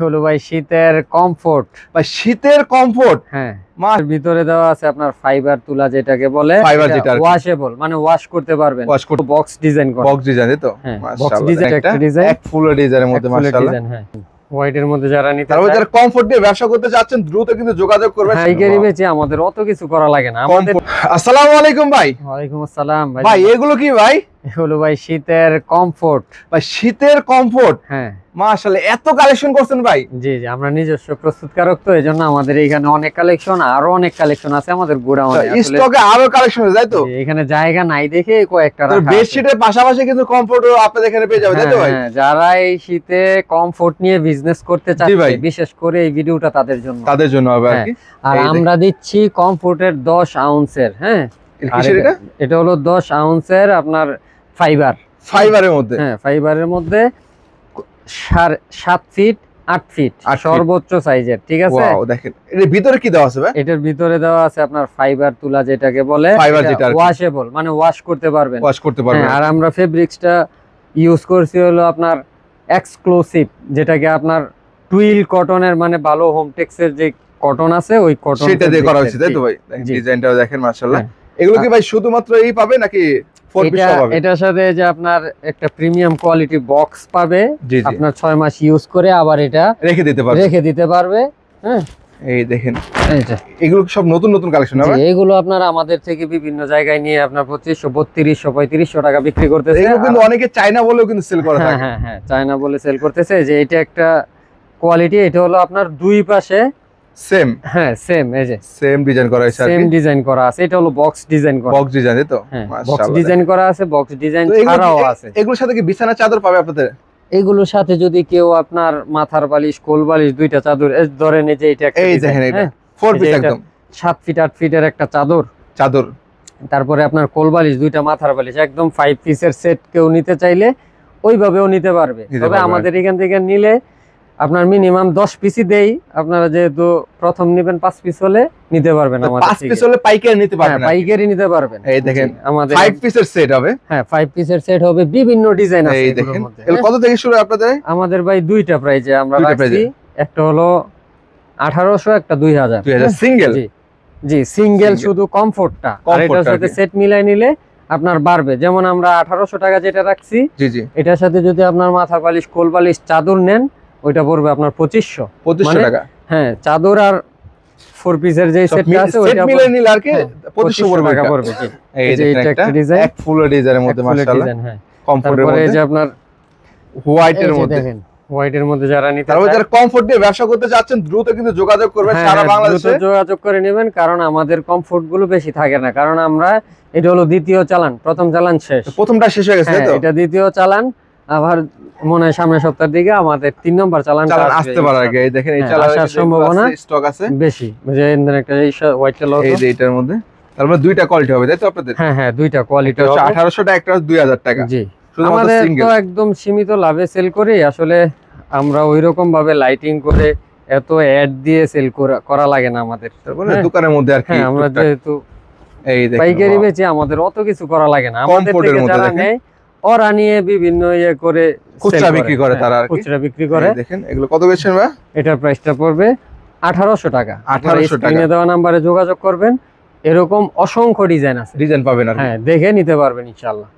হলো ভাই শীতের কমফোর্ট। ভাই শীতের কমফোর্ট, হ্যাঁ, মার ভিতরে দেওয়া আছে আপনার ফাইবার তুলা, যেটাকে বলে ফাইবার, যেটা ওয়াশেবল, মানে ওয়াশ করতে পারবেন। বক্স ডিজাইন করা, বক্স ডিজাইন তো বক্স ডিজাইন, একটা ডিজাইন এক ফুল ডিজাইনের মধ্যে মাশাআল্লাহ। হ্যাঁ, হোয়াইটের মধ্যে যারা নিতে চান, যারা কমফোর্ট দিয়ে ব্যবসা করতে চাচ্ছেন দ্রুত কিন্তু যোগাযোগ করবেন। পাইকারি বেচে আমাদের অত কিছু করা লাগে না আমাদের। আসসালামু আলাইকুম ভাই। ওয়ালাইকুম আসসালাম ভাই। ভাই এগুলো কি ভাই? এগুলো ভাই শীতের কমফোর্ট। ভাই শীতের কমফোর্ট, হ্যাঁ মাশাআল্লাহ, এত কালেকশন করছেন ভাই। জি জি, আমরা নিজস্ব প্রস্তুতকারক, তো এজন্য আমাদের এখানে অনেক কালেকশন, আরো অনেক কালেকশন আছে আমাদের গোডাউনে। স্টকে আরো কালেকশন আছে, তাই তো? এখানে জায়গা নাই দেখে কয়েকটা রাখা আছে। বেডশিটের পাশাপাশি কিন্তু কমফোর্টও আপনাদের এখানে পেয়ে যাবেন, তাই তো ভাই? যারা এই শীতে কমফোর্ট নিয়ে বিজনেস করতে চাচ্ছে, বিশেষ করে এই ভিডিওটা তাদের জন্য হবে আর কি। আর আমরা দিচ্ছি কমফোর্টের 10 আউন্সের, হ্যাঁ, এটা হলো 10 আউন্সের আপনার ফাইবারের মধ্যে, হ্যাঁ, ফাইবারের মধ্যে 7 ফিট 8 ফিট সর্বোচ্চ সাইজের, ঠিক আছে? ওয়াও, দেখেন এর ভিতরে কি দেওয়া আছে ভাই? এটার ভিতরে দেওয়া আছে আপনার ফাইবার তুলা, যেটাকে বলে ওয়াশেবল, মানে ওয়াশ করতে পারবেন। আর আমরা ফেব্রিক্সটা ইউজ করছি হলো আপনার এক্সক্লুসিভ, যেটাকে আপনার টুইল কটনের, মানে ভালো হোমটেক্সের যে কটন আছে ওই কটন, সেটা দিয়ে করা হয়েছে, তাই তো ভাই? ডিজাইনটাও দেখেন মাশাআল্লাহ। এগুলো কি ভাই শুধুমাত্র এই পাবে নাকি এটার সাথে যে আপনার একটা প্রিমিয়াম কোয়ালিটি বক্স পাবে, আপনার 6 মাস ইউজ করে আবার এটা রেখে দিতে পারবে। হ্যাঁ, এই দেখেন এগুলো সব নতুন নতুন কালেকশন হবে। এগুলো আপনার আমাদের থেকে বিভিন্ন জায়গায় নিয়ে আপনার 2500 3200 3500 টাকা বিক্রি করতেছে। এগুলো কিন্তু অনেকে চায়না বলেও কিন্তু সেল করে থাকে। হ্যাঁ হ্যাঁ, চায়না বলে সেল করতেছে। যে এটা একটা কোয়ালিটি, এটা হলো আপনার দুই পাশে সেম, হ্যাঁ সেম, এই যে সেম ডিজাইন করা আছে, সেম ডিজাইন করা আছে। এটা হলো বক্স ডিজাইন করা, বক্স ডিজাইন তো মাশাআল্লাহ, বক্স ডিজাইন করা আছে, বক্স ডিজাইন ছাড়াও আছে। এগুলোর সাথে কি বিছানা চাদর পাবে আপনাদের? এগুলোর সাথে যদি কেউ আপনার মাথার বালিশ, কোল বালিশ, দুইটা চাদর ধরে নিয়ে, যে এটা একটা, এই দেখেন এটা 4 পিস একদম 7 ফিট 8 ফিটের একটা চাদর, তারপরে আপনার কোল বালিশ, দুইটা মাথার বালিশ, একদম 5 পিসের সেট কেউ নিতে চাইলে ওইভাবেও নিতে পারবে। তবে আমাদের এখান থেকে নিলে আপনার মিনিমাম 10 পিসই দেই। আপনারা যেহেতু প্রথম নেবেন 5 পিস হলে নিতে পারবেন আমাদের থেকে। 5 পিস হলে পাইকারি নিতে পারবেন? হ্যাঁ, পাইকারি নিতে পারবেন। এই দেখেন আমাদের 5 পিসের সেট হবে। হ্যাঁ, 5 পিসের সেট হবে, বিভিন্ন ডিজাইন আছে এগুলোর মধ্যে। এগুলো কত থেকে শুরু আপনাদের? আমাদের ভাই দুইটা প্রাইজে আমরা রাখছি, একটা হলো 1800, একটা 2000 সিঙ্গেল। জি, সিঙ্গেল শুধু কমফোর্টটা, আর এটার সাথে সেট মিলাই নিলে আপনার বাড়বে। যেমন আমরা 1800 টাকা যেটা রাখছি, জি জি, এটার সাথে যদি আপনার মাথার বালিশ, কোল বালিশ, চাদর নেন, ওইটা পড়বে আপনার 2500 টাকা। হ্যাঁ, চাদর আর 4 পিসের যে সেটটা আছে ওইটা মিলাই নিলে আর কি 2500 টাকা পড়বে। জি, এই যে এটা একটা ডিজাইন, এক ফুল ডিজাইনের মধ্যে মাশাআল্লাহ। হ্যাঁ, কমফোর্টের মধ্যে, এই যে আপনার হোয়াইটের মধ্যে, দেখেন হোয়াইটের মধ্যে যারা নিতে চান, যারা কমফোর্ট দিয়ে ব্যবসা করতে চাচ্ছেন দ্রুত কিন্তু যোগাযোগ করবেন। সারা বাংলাদেশে যোগাযোগ করে নেবেন, কারণ আমাদের কমফোর্ট গুলো বেশি থাকে না। কারণ আমরা, এটা হলো দ্বিতীয় চালান, প্রথম চালান শেষ, প্রথমটা শেষ হয়ে গেছে, এটা দ্বিতীয় চালান। আবার মনে হয় সামনের সপ্তাহের দিকে আমাদের 3 নম্বর চালান আসতে পারে। আগে এই দেখেন এই চালানের সম্ভাবনা স্টক আছে বেশি। যে একটা হোয়াইট কালার, এই যে এটার মধ্যে, তারপরে দুইটা কোয়ালিটি হবে, তাই তো আপনাদের? হ্যাঁ হ্যাঁ, দুইটা কোয়ালিটি হবে। 1800 টাকা, একটা 2000 টাকা। জি, আমাদের তো একদম সীমিত লাভে সেল করি। আসলে আমরা ওইরকম ভাবে লাইটিং করে এত অ্যাড দিয়ে সেল করা লাগে না আমাদের। তারপরে দোকানের মধ্যে আর কি আমরা যেহেতু এই পাইকারি বেচে আমাদের অত কিছু করা লাগে না। আমাদের থেকে যারা নেয় ওরা নিয়ে বিভিন্ন ইয়ে করে খুচরা বিক্রি করে, তারা আর খুচরা বিক্রি করে। দেখেন এগুলো কত বেচছেন ভাই? এটার প্রাইসটা পড়বে 1800 টাকা। 1800 টাকা। স্ক্রিনে দেওয়া নম্বরে যোগাযোগ করবেন। এরকম অসংখ্য ডিজাইন আছে, ডিজাইন পাবেন আর হ্যাঁ, দেখে নিতে পারবেন ইনশাআল্লাহ।